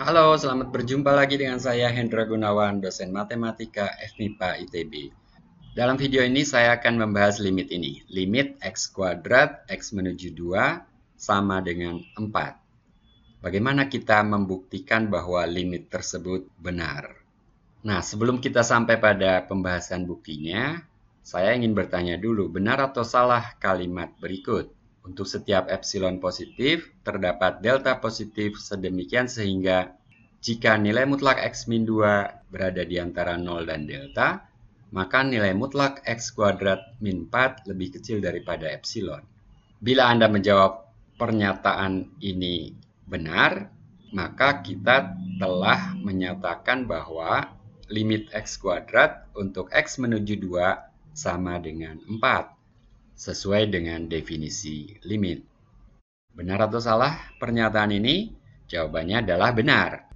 Halo, selamat berjumpa lagi dengan saya Hendra Gunawan, dosen Matematika FMIPA ITB. Dalam video ini saya akan membahas limit ini. Limit X kuadrat X menuju 2 sama dengan 4. Bagaimana kita membuktikan bahwa limit tersebut benar? Nah, sebelum kita sampai pada pembahasan buktinya, saya ingin bertanya dulu, benar atau salah kalimat berikut? Untuk setiap epsilon positif, terdapat delta positif sedemikian sehingga jika nilai mutlak X-2 berada di antara 0 dan delta, maka nilai mutlak X kuadrat min 4 lebih kecil daripada epsilon. Bila Anda menjawab pernyataan ini benar, maka kita telah menyatakan bahwa limit X kuadrat untuk X menuju 2 sama dengan 4, sesuai dengan definisi limit. Benar atau salah pernyataan ini? Jawabannya adalah benar.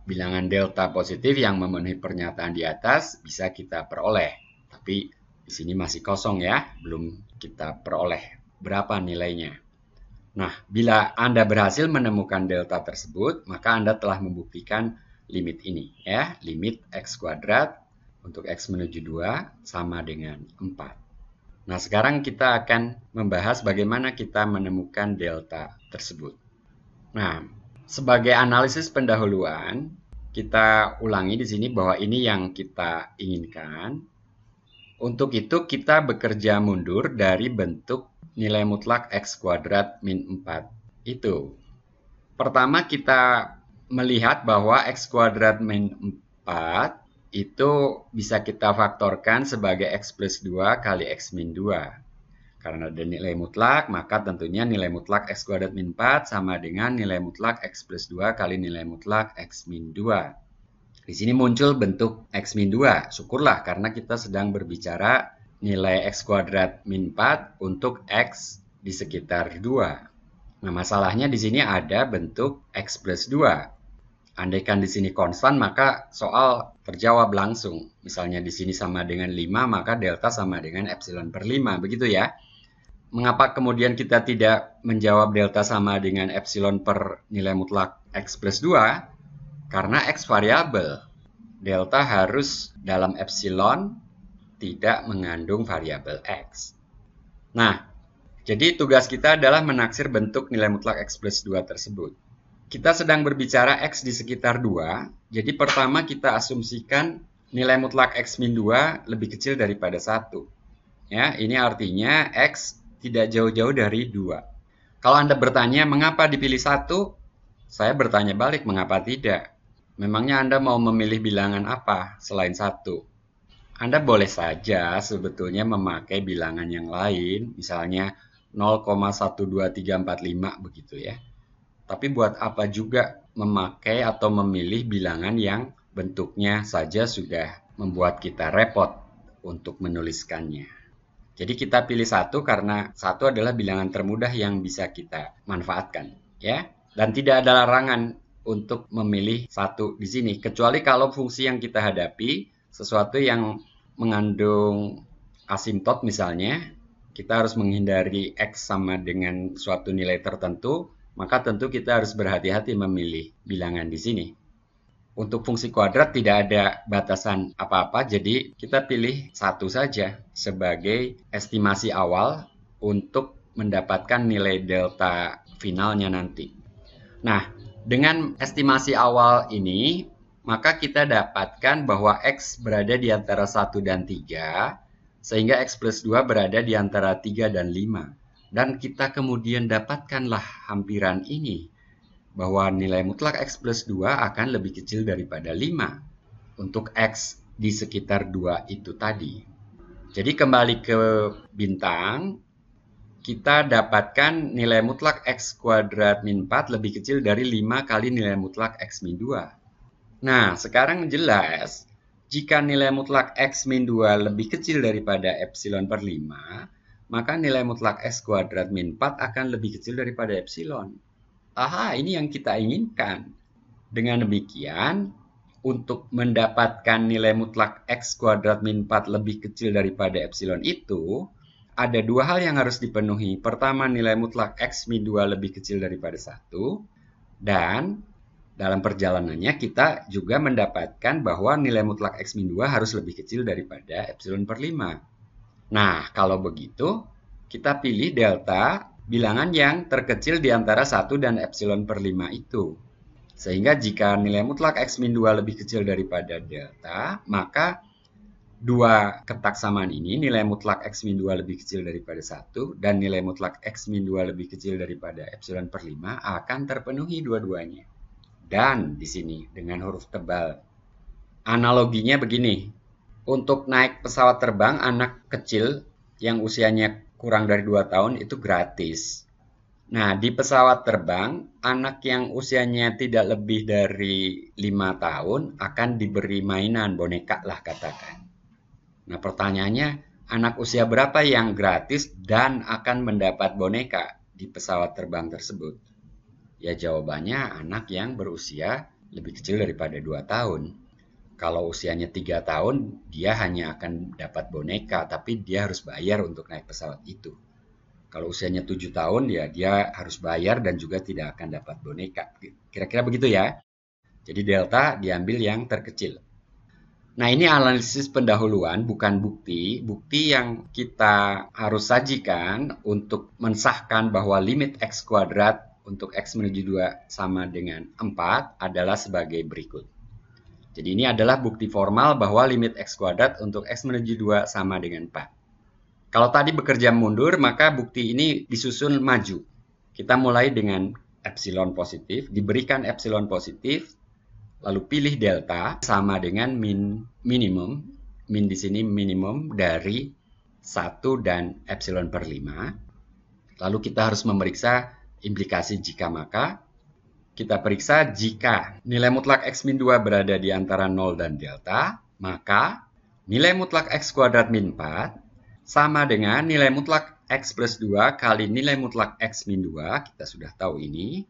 Bilangan delta positif yang memenuhi pernyataan di atas bisa kita peroleh. Tapi di sini masih kosong ya, belum kita peroleh berapa nilainya. Nah, bila Anda berhasil menemukan delta tersebut, maka Anda telah membuktikan limit ini ya, limit X kuadrat untuk X menuju 2 sama dengan 4. Nah, sekarang kita akan membahas bagaimana kita menemukan delta tersebut. Nah, sebagai analisis pendahuluan, kita ulangi di sini bahwa ini yang kita inginkan. Untuk itu kita bekerja mundur dari bentuk nilai mutlak X kuadrat min 4 itu. Pertama kita melihat bahwa X kuadrat min 4 itu bisa kita faktorkan sebagai X plus 2 kali X min 2. Karena ada nilai mutlak, maka tentunya nilai mutlak X kuadrat min 4 sama dengan nilai mutlak X plus 2 kali nilai mutlak X min 2. Di sini muncul bentuk X min 2. Syukurlah karena kita sedang berbicara nilai X kuadrat min 4 untuk X di sekitar 2. Nah, masalahnya di sini ada bentuk X plus 2. Andaikan di sini konstan, maka soal terjawab langsung. Misalnya di sini sama dengan 5, maka delta sama dengan epsilon per 5. Begitu ya. Mengapa kemudian kita tidak menjawab delta sama dengan epsilon per nilai mutlak X plus 2? Karena X variabel. Delta harus dalam epsilon tidak mengandung variabel X. Nah, jadi tugas kita adalah menaksir bentuk nilai mutlak X plus 2 tersebut. Kita sedang berbicara X di sekitar 2, jadi pertama kita asumsikan nilai mutlak X min 2 lebih kecil daripada 1. Ya, ini artinya X tidak jauh-jauh dari 2. Kalau Anda bertanya mengapa dipilih 1, saya bertanya balik mengapa tidak. Memangnya Anda mau memilih bilangan apa selain 1? Anda boleh saja sebetulnya memakai bilangan yang lain, misalnya 0,12345 begitu ya. Tapi buat apa juga memakai atau memilih bilangan yang bentuknya saja sudah membuat kita repot untuk menuliskannya. Jadi kita pilih 1 karena 1 adalah bilangan termudah yang bisa kita manfaatkan, ya. Dan tidak ada larangan untuk memilih 1 di sini, kecuali kalau fungsi yang kita hadapi sesuatu yang mengandung asimtot misalnya, kita harus menghindari X sama dengan suatu nilai tertentu, maka tentu kita harus berhati-hati memilih bilangan di sini. Untuk fungsi kuadrat tidak ada batasan apa-apa, jadi kita pilih 1 saja sebagai estimasi awal untuk mendapatkan nilai delta finalnya nanti. Nah, dengan estimasi awal ini, maka kita dapatkan bahwa X berada di antara 1 dan 3, sehingga X plus 2 berada di antara 3 dan 5. Dan kita kemudian dapatkanlah hampiran ini, bahwa nilai mutlak X plus 2 akan lebih kecil daripada 5 untuk X di sekitar 2 itu tadi. Jadi kembali ke bintang, kita dapatkan nilai mutlak X kuadrat min 4 lebih kecil dari 5 kali nilai mutlak X min 2. Nah, sekarang jelas, jika nilai mutlak X min 2 lebih kecil daripada epsilon per 5, maka nilai mutlak X kuadrat min 4 akan lebih kecil daripada epsilon. Aha, ini yang kita inginkan. Dengan demikian, untuk mendapatkan nilai mutlak X kuadrat min 4 lebih kecil daripada epsilon itu, ada 2 hal yang harus dipenuhi. Pertama, nilai mutlak X min 2 lebih kecil daripada 1. Dan dalam perjalanannya kita juga mendapatkan bahwa nilai mutlak X-2 harus lebih kecil daripada epsilon per 5. Nah, kalau begitu, kita pilih delta bilangan yang terkecil di antara 1 dan epsilon per 5 itu. Sehingga jika nilai mutlak X-2 lebih kecil daripada delta, maka dua ketaksamaan ini, nilai mutlak X-2 lebih kecil daripada 1 dan nilai mutlak X-2 lebih kecil daripada epsilon per 5 akan terpenuhi dua-duanya. Dan di sini dengan huruf tebal. Analoginya begini. Untuk naik pesawat terbang, anak kecil yang usianya kurang dari 2 tahun itu gratis. Nah, di pesawat terbang, anak yang usianya tidak lebih dari 5 tahun akan diberi mainan, boneka lah katakan. Nah, pertanyaannya, anak usia berapa yang gratis dan akan mendapat boneka di pesawat terbang tersebut? Ya, jawabannya anak yang berusia lebih kecil daripada 2 tahun. Kalau usianya 3 tahun, dia hanya akan dapat boneka, tapi dia harus bayar untuk naik pesawat itu. Kalau usianya 7 tahun, ya dia harus bayar dan juga tidak akan dapat boneka. Kira-kira begitu ya. Jadi delta diambil yang terkecil. Nah, ini analisis pendahuluan, bukan bukti. Bukti yang kita harus sajikan untuk mensahkan bahwa limit X kuadrat untuk X menuju 2 sama dengan 4 adalah sebagai berikut. Jadi ini adalah bukti formal bahwa limit X kuadrat untuk X menuju 2 sama dengan 4. Kalau tadi bekerja mundur, maka bukti ini disusun maju. Kita mulai dengan epsilon positif, diberikan epsilon positif, lalu pilih delta sama dengan minimum. Min di sini minimum dari 1 dan epsilon per 5. Lalu kita harus memeriksa implikasi jika maka. Kita periksa jika nilai mutlak X-2 berada di antara 0 dan delta, maka nilai mutlak X kuadrat min 4 sama dengan nilai mutlak X plus 2 kali nilai mutlak X-2, kita sudah tahu ini.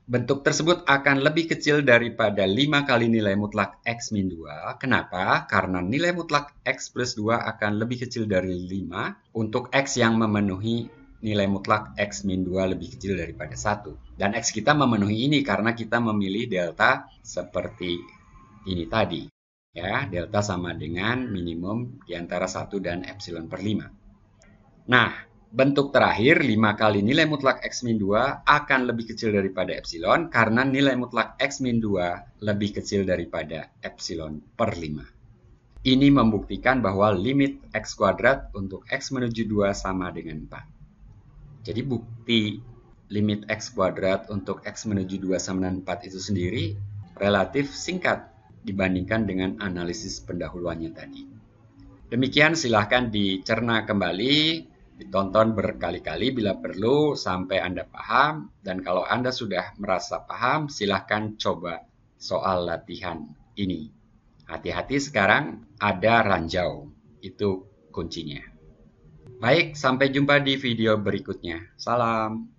Bentuk tersebut akan lebih kecil daripada 5 kali nilai mutlak X-2. Kenapa? Karena nilai mutlak X plus 2 akan lebih kecil dari 5 untuk X yang memenuhi nilai mutlak X-2 lebih kecil daripada 1. Dan X kita memenuhi ini karena kita memilih delta seperti ini tadi. Ya, delta sama dengan minimum di antara 1 dan epsilon per 5. Nah, bentuk terakhir 5 kali nilai mutlak X-2 akan lebih kecil daripada epsilon karena nilai mutlak X-2 lebih kecil daripada epsilon per 5. Ini membuktikan bahwa limit X kuadrat untuk X menuju 2 sama dengan 4. Jadi bukti limit X kuadrat untuk X menuju 2 sama dengan 4 itu sendiri relatif singkat dibandingkan dengan analisis pendahuluannya tadi. Demikian, silahkan dicerna kembali, ditonton berkali-kali bila perlu sampai Anda paham. Dan kalau Anda sudah merasa paham, silahkan coba soal latihan ini. Hati-hati sekarang ada ranjau, itu kuncinya. Baik, sampai jumpa di video berikutnya. Salam.